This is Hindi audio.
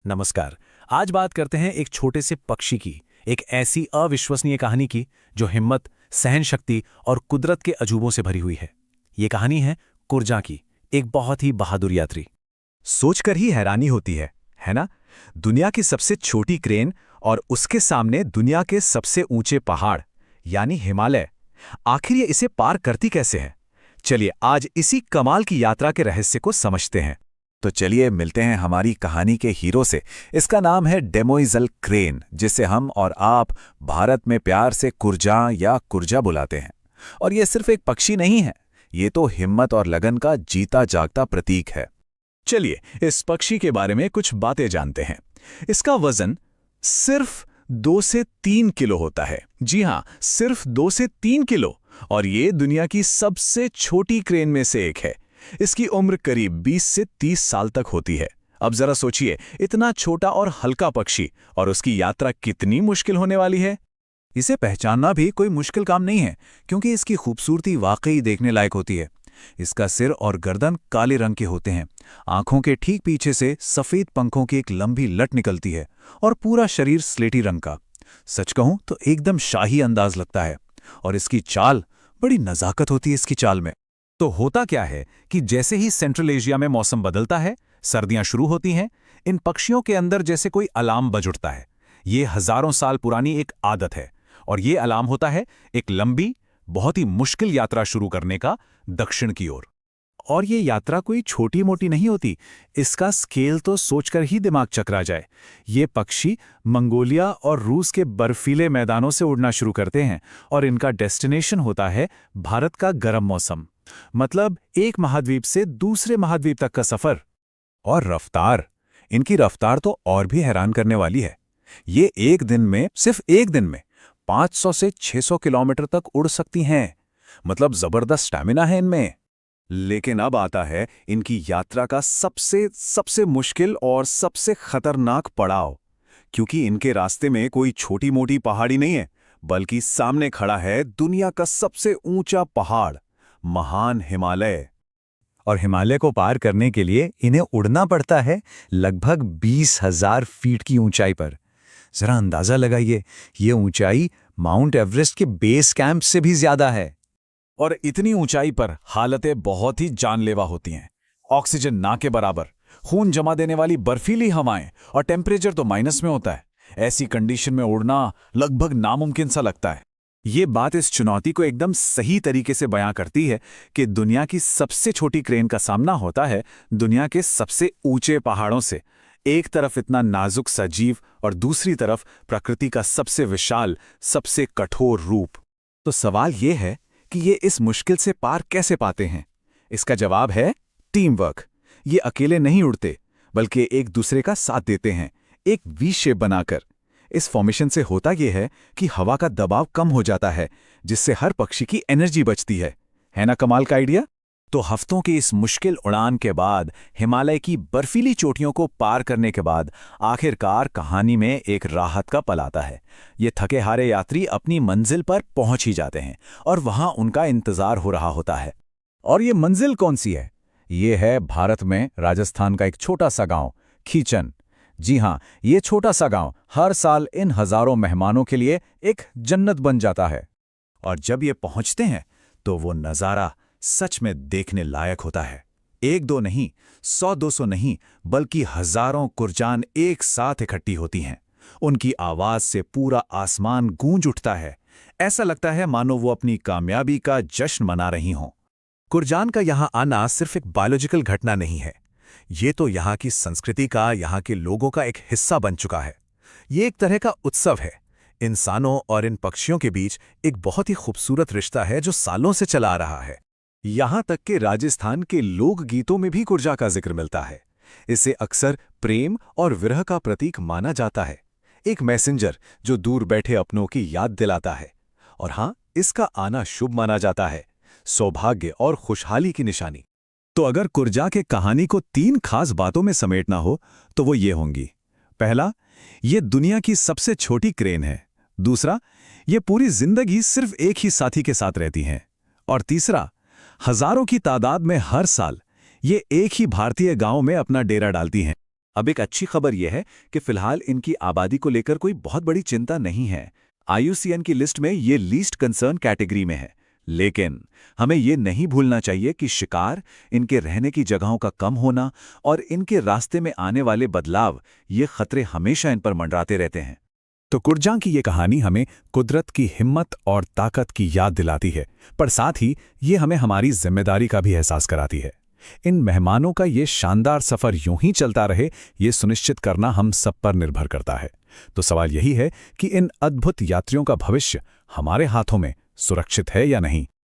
नमस्कार। आज बात करते हैं एक छोटे से पक्षी की, एक ऐसी अविश्वसनीय कहानी की जो हिम्मत, सहन शक्ति और कुदरत के अजूबों से भरी हुई है। ये कहानी है कुरजां की, एक बहुत ही बहादुर यात्री। सोचकर ही हैरानी होती है ना? दुनिया की सबसे छोटी क्रेन और उसके सामने दुनिया के सबसे ऊंचे पहाड़ यानी हिमालय। आखिर ये इसे पार करती कैसे है? चलिए आज इसी कमाल की यात्रा के रहस्य को समझते हैं। तो चलिए मिलते हैं हमारी कहानी के हीरो से। इसका नाम है डेमोइजल क्रेन, जिसे हम और आप भारत में प्यार से कुरजां या कुरजा बुलाते हैं। और ये सिर्फ एक पक्षी नहीं है, ये तो हिम्मत और लगन का जीता जागता प्रतीक है। चलिए इस पक्षी के बारे में कुछ बातें जानते हैं। इसका वजन सिर्फ 2 से 3 किलो होता है। जी हां, सिर्फ 2 से 3 किलो। और ये दुनिया की सबसे छोटी क्रेन में से एक है। इसकी उम्र करीब 20 से 30 साल तक होती है। अब जरा सोचिए, इतना छोटा और हल्का पक्षी और उसकी यात्रा कितनी मुश्किल होने वाली है। इसे पहचानना भी कोई मुश्किल काम नहीं है, क्योंकि इसकी खूबसूरती वाकई देखने लायक होती है। इसका सिर और गर्दन काले रंग के होते हैं। आंखों के ठीक पीछे से सफेद पंखों की एक लंबी लट निकलती है और पूरा शरीर स्लेटी रंग का। सच कहूं तो एकदम शाही अंदाज लगता है। और इसकी चाल, बड़ी नजाकत होती है इसकी चाल में। तो होता क्या है कि जैसे ही सेंट्रल एशिया में मौसम बदलता है, सर्दियां शुरू होती हैं, इन पक्षियों के अंदर जैसे कोई अलार्म बज उठता है। ये हजारों साल पुरानी एक आदत है, और ये अलार्म होता है एक लंबी, बहुत ही मुश्किल यात्रा शुरू करने का दक्षिण की ओर। और ये यात्रा कोई छोटी मोटी नहीं होती। इसका स्केल तो सोचकर ही दिमाग चकरा जाए। ये पक्षी मंगोलिया और रूस के बर्फीले मैदानों से उड़ना शुरू करते हैं, और इनका डेस्टिनेशन होता है भारत का गर्म मौसम। मतलब एक महाद्वीप से दूसरे महाद्वीप तक का सफर। और रफ्तार, इनकी रफ्तार तो और भी हैरान करने वाली है। ये एक दिन में, सिर्फ एक दिन में 500 से 600 किलोमीटर तक उड़ सकती हैं। मतलब जबरदस्त स्टैमिना है इनमें। लेकिन अब आता है इनकी यात्रा का सबसे मुश्किल और सबसे खतरनाक पड़ाव। क्योंकि इनके रास्ते में कोई छोटी मोटी पहाड़ी नहीं है, बल्कि सामने खड़ा है दुनिया का सबसे ऊंचा पहाड़, महान हिमालय। और हिमालय को पार करने के लिए इन्हें उड़ना पड़ता है लगभग 20,000 फीट की ऊंचाई पर। जरा अंदाजा लगाइए, ये ऊंचाई माउंट एवरेस्ट के बेस कैंप से भी ज्यादा है। और इतनी ऊंचाई पर हालतें बहुत ही जानलेवा होती हैं। ऑक्सीजन ना के बराबर, खून जमा देने वाली बर्फीली हवाएं, और टेम्परेचर तो माइनस में होता है। ऐसी कंडीशन में उड़ना लगभग नामुमकिन सा लगता है। ये बात इस चुनौती को एकदम सही तरीके से बयां करती है कि दुनिया की सबसे छोटी क्रेन का सामना होता है दुनिया के सबसे ऊंचे पहाड़ों से। एक तरफ इतना नाजुक सजीव और दूसरी तरफ प्रकृति का सबसे विशाल, सबसे कठोर रूप। तो सवाल ये है कि ये इस मुश्किल से पार कैसे पाते हैं? इसका जवाब है टीम वर्क। ये अकेले नहीं उड़ते, बल्कि एक दूसरे का साथ देते हैं, एक वी शेप बनाकर। इस फॉर्मेशन से होता यह है कि हवा का दबाव कम हो जाता है, जिससे हर पक्षी की एनर्जी बचती है ना कमाल का आइडिया? तो हफ्तों की इस मुश्किल उड़ान के बाद, हिमालय की बर्फीली चोटियों को पार करने के बाद, आखिरकार कहानी में एक राहत का पल आता है। ये थके हारे यात्री अपनी मंजिल पर पहुंच ही जाते हैं, और वहां उनका इंतजार हो रहा होता है। और ये मंजिल कौन सी है? ये है भारत में राजस्थान का एक छोटा सा गांव, खीचन। जी हां, ये छोटा सा गांव हर साल इन हजारों मेहमानों के लिए एक जन्नत बन जाता है। और जब ये पहुंचते हैं तो वो नजारा सच में देखने लायक होता है। 1-2 नहीं, 100-200 नहीं, बल्कि हजारों कुरजान एक साथ इकट्ठी होती हैं। उनकी आवाज से पूरा आसमान गूंज उठता है। ऐसा लगता है मानो वो अपनी कामयाबी का जश्न मना रही हों। कुरजान का यहां आना सिर्फ एक बायोलॉजिकल घटना नहीं है, ये तो यहाँ की संस्कृति का, यहाँ के लोगों का एक हिस्सा बन चुका है। ये एक तरह का उत्सव है। इंसानों और इन पक्षियों के बीच एक बहुत ही खूबसूरत रिश्ता है जो सालों से चला आ रहा है। यहाँ तक कि राजस्थान के लोकगीतों में भी कुरजा का जिक्र मिलता है। इसे अक्सर प्रेम और विरह का प्रतीक माना जाता है, एक मैसेंजर जो दूर बैठे अपनों की याद दिलाता है। और हाँ, इसका आना शुभ माना जाता है, सौभाग्य और खुशहाली की निशानी। तो अगर कुरजा के कहानी को 3 खास बातों में समेटना हो तो वो ये होंगी। पहला, ये दुनिया की सबसे छोटी क्रेन है। दूसरा, ये पूरी जिंदगी सिर्फ एक ही साथी के साथ रहती हैं। और तीसरा, हजारों की तादाद में हर साल ये एक ही भारतीय गांव में अपना डेरा डालती हैं। अब एक अच्छी खबर यह है कि फिलहाल इनकी आबादी को लेकर कोई बहुत बड़ी चिंता नहीं है। IUCN की लिस्ट में ये लीस्ट कंसर्न कैटेगरी में है। लेकिन हमें ये नहीं भूलना चाहिए कि शिकार, इनके रहने की जगहों का कम होना और इनके रास्ते में आने वाले बदलाव, ये खतरे हमेशा इन पर मंडराते रहते हैं। तो कुर्जां की ये कहानी हमें कुदरत की हिम्मत और ताकत की याद दिलाती है, पर साथ ही ये हमें हमारी जिम्मेदारी का भी एहसास कराती है। इन मेहमानों का ये शानदार सफर यूं ही चलता रहे, ये सुनिश्चित करना हम सब पर निर्भर करता है। तो सवाल यही है कि इन अद्भुत यात्रियों का भविष्य हमारे हाथों में सुरक्षित है या नहीं।